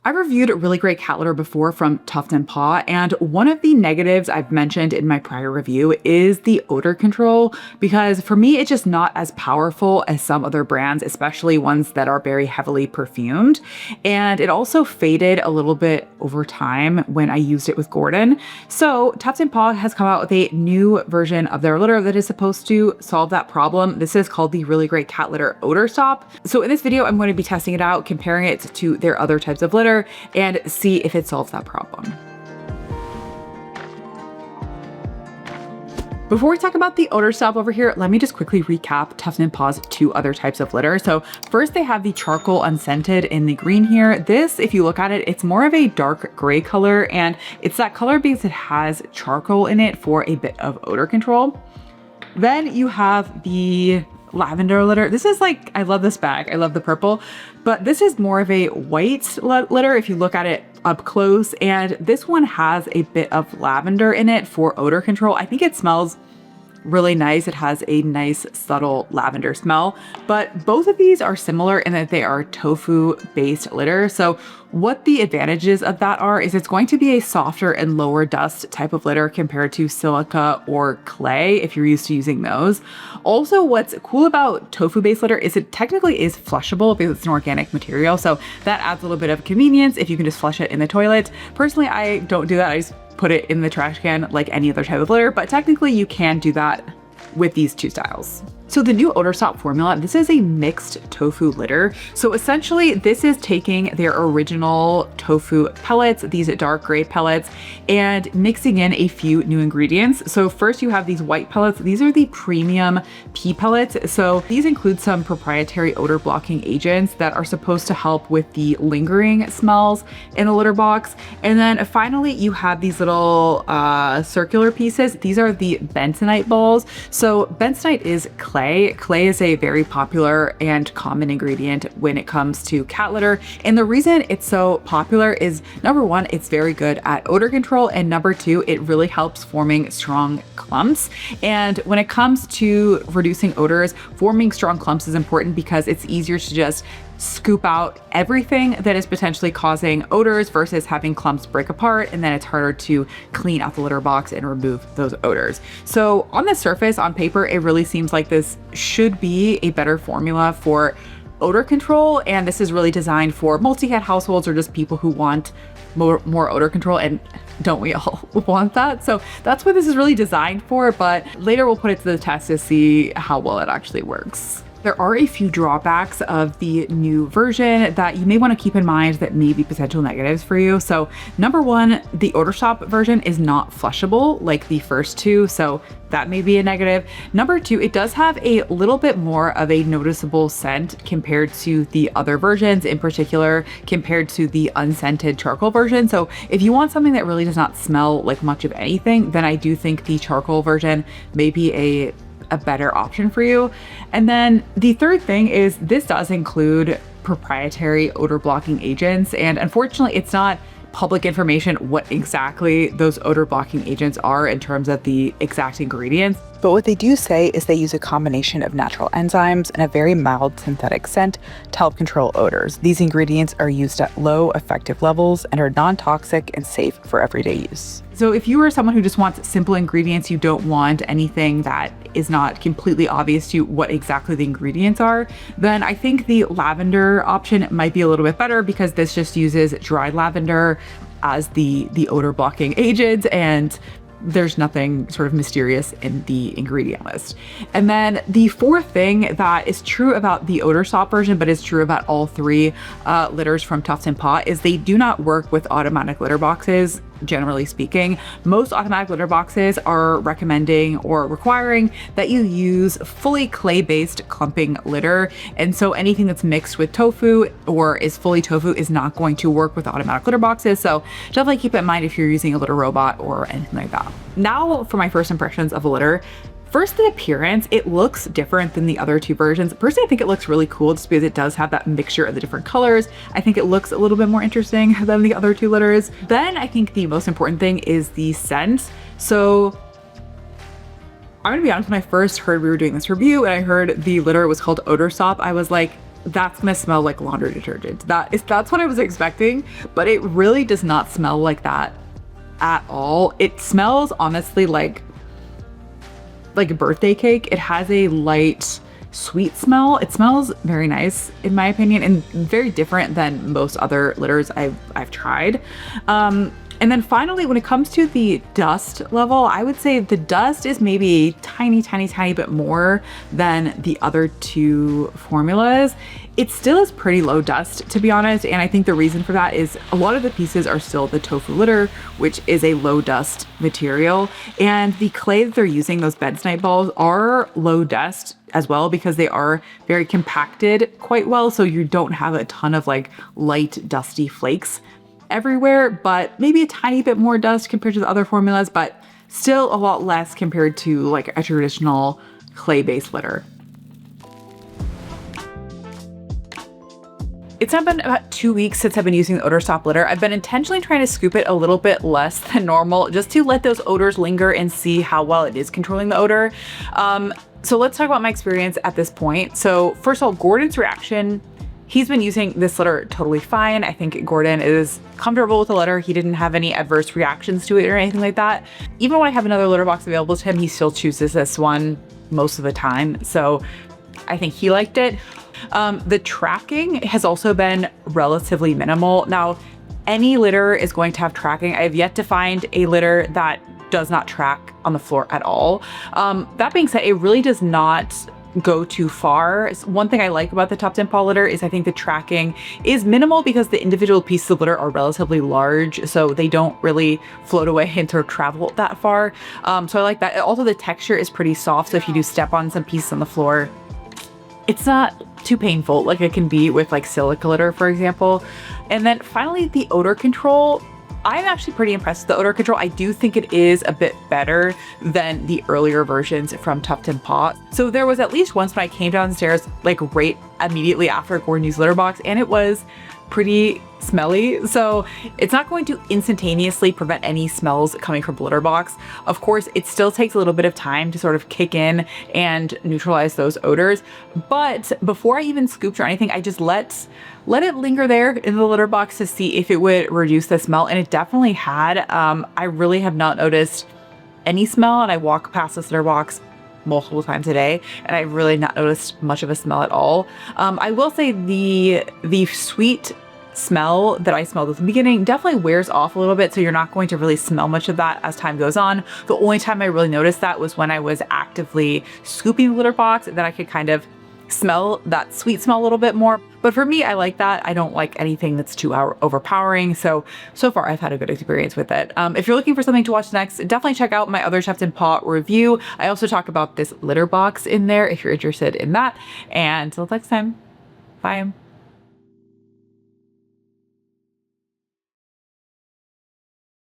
I've reviewed Really Great Cat Litter before from Tuft Paw, and one of the negatives I've mentioned in my prior review is the odor control, because for me, it's just not as powerful as some other brands, especially ones that are very heavily perfumed. And it also faded a little bit over time when I used it with Gordon. So Tuft Paw has come out with a new version of their litter that is supposed to solve that problem. This is called the Really Great Cat Litter Odor Stop. So in this video, I'm going to be testing it out, comparing it to their other types of litter, and see if it solves that problem. Before we talk about the Odor Stop over here, let me just quickly recap Tuft & Paw's two other types of litter. So first they have the charcoal unscented in the green here. This, if you look at it, it's more of a dark gray color, and it's that color because it has charcoal in it for a bit of odor control. Then you have the lavender litter. This is like, I love this bag. I love the purple, but this is more of a white litter if you look at it up close. And this one has a bit of lavender in it for odor control. I think it smells really nice. It has a nice subtle lavender smell, but both of these are similar in that they are tofu based litter. So what the advantages of that are is it's going to be a softer and lower dust type of litter compared to silica or clay if you're used to using those. Also, what's cool about tofu based litter is it technically is flushable because it's an organic material. So that adds a little bit of convenience if you can just flush it in the toilet. Personally, I don't do that. I just put it in the trash can like any other type of litter, but technically you can do that with these two styles. So the new Odor Stop formula, this is a mixed tofu litter. So essentially this is taking their original tofu pellets, these dark gray pellets, and mixing in a few new ingredients. So first you have these white pellets. These are the premium pea pellets. So these include some proprietary odor blocking agents that are supposed to help with the lingering smells in the litter box. And then finally you have these little circular pieces. These are the bentonite balls. So bentonite is clay. Clay is a very popular and common ingredient when it comes to cat litter. And the reason it's so popular is number one, it's very good at odor control. And number two, it really helps forming strong clumps. And when it comes to reducing odors, forming strong clumps is important because it's easier to just scoop out everything that is potentially causing odors versus having clumps break apart, and then it's harder to clean out the litter box and remove those odors. So on the surface, on paper, it really seems like this should be a better formula for odor control, and this is really designed for multi-cat households or just people who want more odor control, and don't we all want that? So that's what this is really designed for, but later we'll put it to the test to see how well it actually works. There are a few drawbacks of the new version that you may want to keep in mind that may be potential negatives for you. So number one, the Odor Stop version is not flushable like the first two, so that may be a negative. Number two, it does have a little bit more of a noticeable scent compared to the other versions, in particular compared to the unscented charcoal version. So if you want something that really does not smell like much of anything, then I do think the charcoal version may be a better option for you. And then the third thing is this does include proprietary odor blocking agents, and unfortunately it's not public information what exactly those odor blocking agents are in terms of the exact ingredients. But what they do say is they use a combination of natural enzymes and a very mild synthetic scent to help control odors. These ingredients are used at low effective levels and are non-toxic and safe for everyday use. So if you are someone who just wants simple ingredients, you don't want anything that is not completely obvious to you what exactly the ingredients are, then I think the lavender option might be a little bit better because this just uses dried lavender as the odor blocking agent, and there's nothing sort of mysterious in the ingredient list. And then the fourth thing that is true about the Odor Stop version, but is true about all three litters from Tuft & Paw, is they do not work with automatic litter boxes. Generally speaking, most automatic litter boxes are recommending or requiring that you use fully clay-based clumping litter. And so anything that's mixed with tofu or is fully tofu is not going to work with automatic litter boxes. So definitely keep it in mind if you're using a litter robot or anything like that. Now for my first impressions of a litter. First, the appearance, it looks different than the other two versions. Personally, I think it looks really cool just because it does have that mixture of the different colors. I think it looks a little bit more interesting than the other two litters. Then I think the most important thing is the scent. So I'm gonna be honest, when I first heard we were doing this review and I heard the litter was called Odor Stop, I was like, that's gonna smell like laundry detergent. That's what I was expecting, but it really does not smell like that at all. It smells honestly like a birthday cake. It has a light sweet smell. It smells very nice in my opinion, and very different than most other litters I've tried. And then finally, when it comes to the dust level, I would say the dust is maybe a tiny bit more than the other two formulas. It still is pretty low dust, to be honest, and I think the reason for that is a lot of the pieces are still the tofu litter, which is a low dust material, and the clay that they're using, those bentonite balls, are low dust as well because they are very compacted quite well, so you don't have a ton of like light dusty flakes everywhere, but maybe a tiny bit more dust compared to the other formulas, but still a lot less compared to like a traditional clay-based litter. It's now been about 2 weeks since I've been using the Odor Stop litter. I've been intentionally trying to scoop it a little bit less than normal just to let those odors linger and see how well it is controlling the odor. So let's talk about my experience at this point. So first of all, Gordon's reaction. He's been using this litter totally fine. I think Gordon is comfortable with the litter. He didn't have any adverse reactions to it or anything like that. Even when I have another litter box available to him, he still chooses this one most of the time. So I think he liked it. The tracking has also been relatively minimal. Now, any litter is going to have tracking. I have yet to find a litter that does not track on the floor at all. That being said, it really does not go too far. One thing I like about the Tuft Paw litter is I think the tracking is minimal because the individual pieces of litter are relatively large, so they don't really float away and or travel that far. So I like that. Also, the texture is pretty soft, so if you do step on some pieces on the floor, it's not too painful like it can be with like silica litter, for example. And then finally, the odor control. I'm actually pretty impressed with the odor control. I do think it is a bit better than the earlier versions from Tuft Paw. So there was at least once when I came downstairs, like right immediately after Gordon used litter box, and it was pretty smelly. So it's not going to instantaneously prevent any smells coming from the litter box. Of course, it still takes a little bit of time to sort of kick in and neutralize those odors. But before I even scooped or anything, I just let it linger there in the litter box to see if it would reduce the smell. And it definitely had. I really have not noticed any smell, and I walk past this litter box multiple times a day, and I've really not noticed much of a smell at all. I will say the sweet smell that I smelled at the beginning definitely wears off a little bit, so you're not going to really smell much of that as time goes on. The only time I really noticed that was when I was actively scooping the litter box, and then I could kind of smell that sweet smell a little bit more. But for me, I like that. I don't like anything that's too overpowering. So far I've had a good experience with it. If you're looking for something to watch next, definitely check out my other Tuft Paw review. I also talk about this litter box in there if you're interested in that. And until next time, bye.